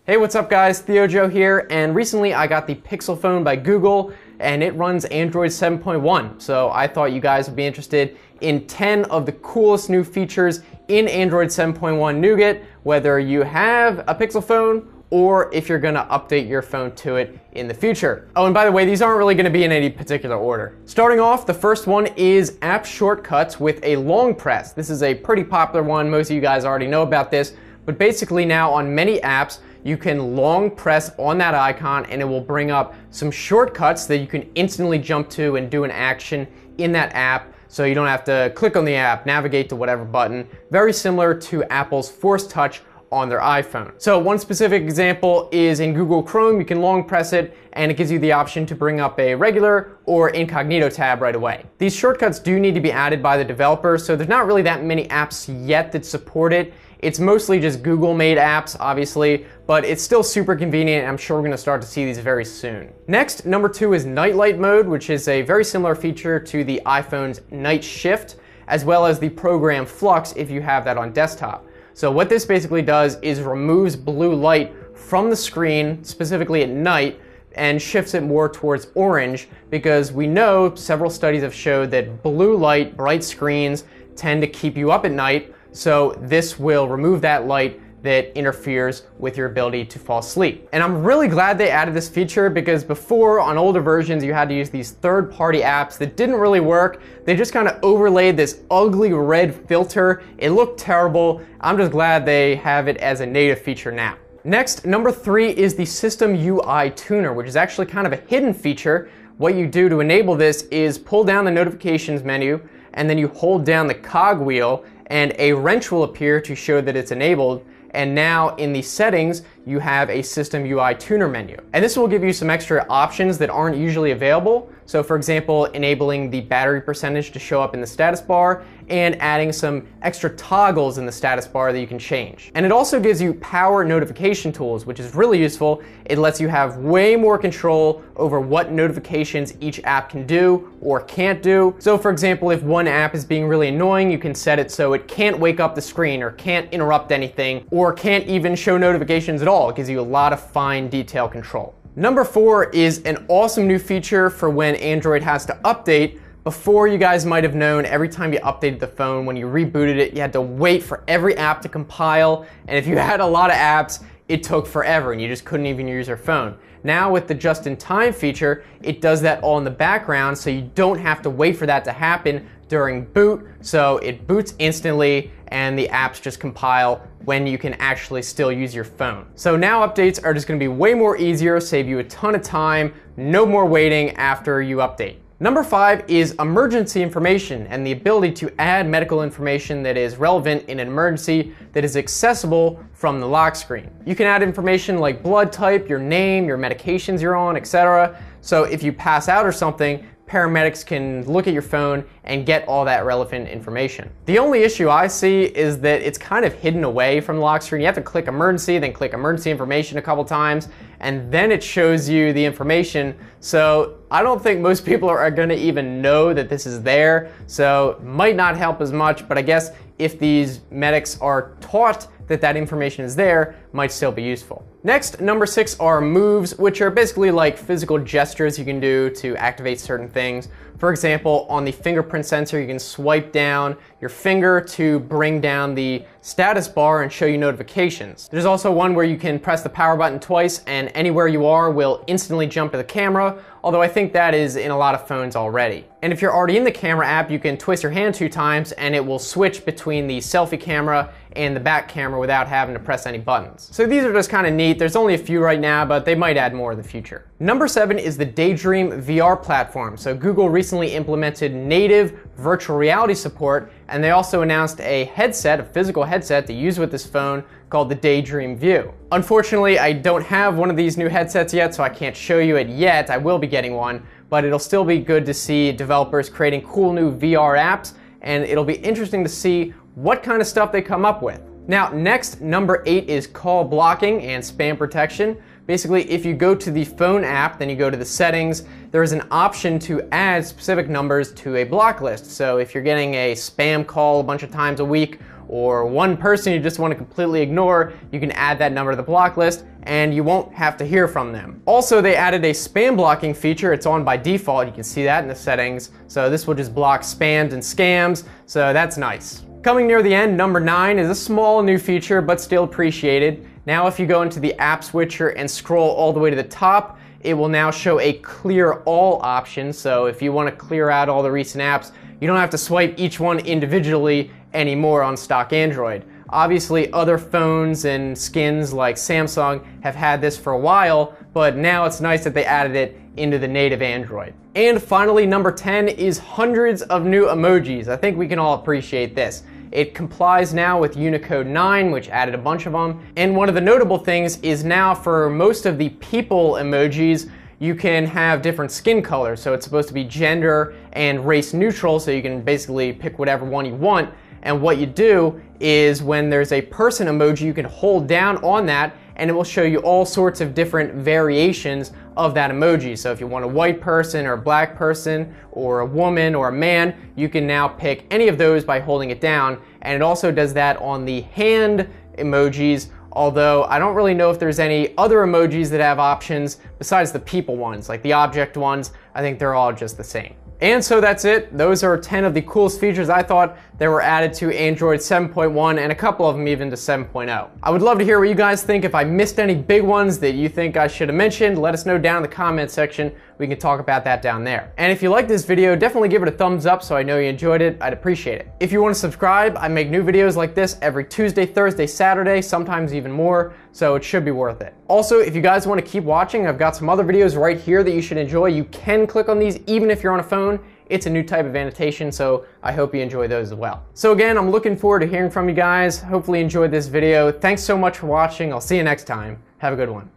Hey, what's up guys? Theo Joe here, and recently I got the Pixel phone by Google and it runs Android 7.1. So I thought you guys would be interested in 10 of the coolest new features in Android 7.1 Nougat, whether you have a Pixel phone or if you're gonna update your phone to it in the future. Oh, and by the way, these aren't really gonna be in any particular order. Starting off, the first one is app shortcuts with a long press. This is a pretty popular one. Most of you guys already know about this, but basically now on many apps, you can long press on that icon and it will bring up some shortcuts that you can instantly jump to and do an action in that app, so you don't have to click on the app, navigate to whatever button. Very similar to Apple's Force Touch on their iPhone. So one specific example is in Google Chrome. You can long press it and it gives you the option to bring up a regular or incognito tab right away. These shortcuts do need to be added by the developer, so there's not really that many apps yet that support it. It's mostly just Google-made apps, obviously, but it's still super convenient, and I'm sure we're gonna start to see these very soon. Next, number 2 is nightlight mode, which is a very similar feature to the iPhone's night shift, as well as the program Flux if you have that on desktop. So what this basically does is removes blue light from the screen, specifically at night, and shifts it more towards orange, because we know several studies have showed that blue light, bright screens, tend to keep you up at night. So this will remove that light that interferes with your ability to fall asleep. And I'm really glad they added this feature, because before on older versions you had to use these third-party apps that didn't really work. They just kind of overlaid this ugly red filter. It looked terrible. I'm just glad they have it as a native feature now. Next, number 3 is the System UI Tuner, which is actually kind of a hidden feature. What you do to enable this is pull down the notifications menu and then you hold down the cog wheel and a wrench will appear to show that it's enabled. And now in the settings, you have a System UI Tuner menu. And this will give you some extra options that aren't usually available. So for example, enabling the battery percentage to show up in the status bar and adding some extra toggles in the status bar that you can change. And it also gives you power notification tools, which is really useful. It lets you have way more control over what notifications each app can do or can't do. So for example, if one app is being really annoying, you can set it so it can't wake up the screen or can't interrupt anything or can't even show notifications at all. It gives you a lot of fine detail control. Number 4 is an awesome new feature for when Android has to update. Before, you guys might have known every time you updated the phone, when you rebooted it, you had to wait for every app to compile. And if you had a lot of apps, it took forever and you just couldn't even use your phone. Now with the just-in-time feature, it does that all in the background, so you don't have to wait for that to happen during boot. So it boots instantly and the apps just compile when you can actually still use your phone. So now updates are just gonna be way more easier, save you a ton of time, no more waiting after you update. Number 5 is emergency information and the ability to add medical information that is relevant in an emergency that is accessible from the lock screen. You can add information like blood type, your name, your medications you're on, etc. So if you pass out or something, paramedics can look at your phone and get all that relevant information. The only issue I see is that it's kind of hidden away from the lock screen. You have to click emergency, then click emergency information a couple times, and then it shows you the information. So I don't think most people are gonna even know that this is there, so might not help as much, but I guess if these medics are taught that that information is there, might still be useful. Next, number 6 are moves, which are basically like physical gestures you can do to activate certain things. For example, on the fingerprint sensor, you can swipe down your finger to bring down the status bar and show you notifications. There's also one where you can press the power button twice and anywhere you are will instantly jump to the camera, although I think that is in a lot of phones already. And if you're already in the camera app, you can twist your hand 2 times and it will switch between the selfie camera and the back camera without having to press any buttons. So these are just kind of neat. There's only a few right now, but they might add more in the future. Number 7 is the Daydream VR platform. So Google recently implemented native virtual reality support, and they also announced a headset, a physical headset to use with this phone called the Daydream View. Unfortunately, I don't have one of these new headsets yet, so I can't show you it yet. I will be getting one, but it'll still be good to see developers creating cool new VR apps, and it'll be interesting to see what kind of stuff they come up with. Now, next, number 8 is call blocking and spam protection. Basically, if you go to the phone app, then you go to the settings, there is an option to add specific numbers to a block list. So if you're getting a spam call a bunch of times a week, or one person you just want to completely ignore, you can add that number to the block list and you won't have to hear from them. Also, they added a spam blocking feature. It's on by default. You can see that in the settings. So this will just block spams and scams. So that's nice. Coming near the end, number 9 is a small new feature, but still appreciated. Now, if you go into the app switcher and scroll all the way to the top, it will now show a clear all option. So if you want to clear out all the recent apps, you don't have to swipe each one individually anymore on stock Android. Obviously, other phones and skins like Samsung have had this for a while, but now it's nice that they added it into the native Android. And finally, number 10 is hundreds of new emojis. I think we can all appreciate this. It complies now with Unicode 9, which added a bunch of them. And one of the notable things is now for most of the people emojis, you can have different skin colors. So it's supposed to be gender and race neutral, so you can basically pick whatever one you want. And what you do is when there's a person emoji, you can hold down on that and it will show you all sorts of different variations of that emoji. So if you want a white person or a black person or a woman or a man, you can now pick any of those by holding it down. And it also does that on the hand emojis, although I don't really know if there's any other emojis that have options besides the people ones, like the object ones. I think they're all just the same. And so that's it. Those are 10 of the coolest features I thought that were added to Android 7.1 and a couple of them even to 7.0. I would love to hear what you guys think. If I missed any big ones that you think I should have mentioned, let us know down in the comment section. We can talk about that down there. And if you like this video, definitely give it a thumbs up so I know you enjoyed it. I'd appreciate it. If you want to subscribe, I make new videos like this every Tuesday, Thursday, Saturday, sometimes even more, so it should be worth it. Also, if you guys want to keep watching, I've got some other videos right here that you should enjoy. You can click on these even if you're on a phone. It's a new type of annotation, so I hope you enjoy those as well. So again, I'm looking forward to hearing from you guys. Hopefully you enjoyed this video. Thanks so much for watching. I'll see you next time. Have a good one.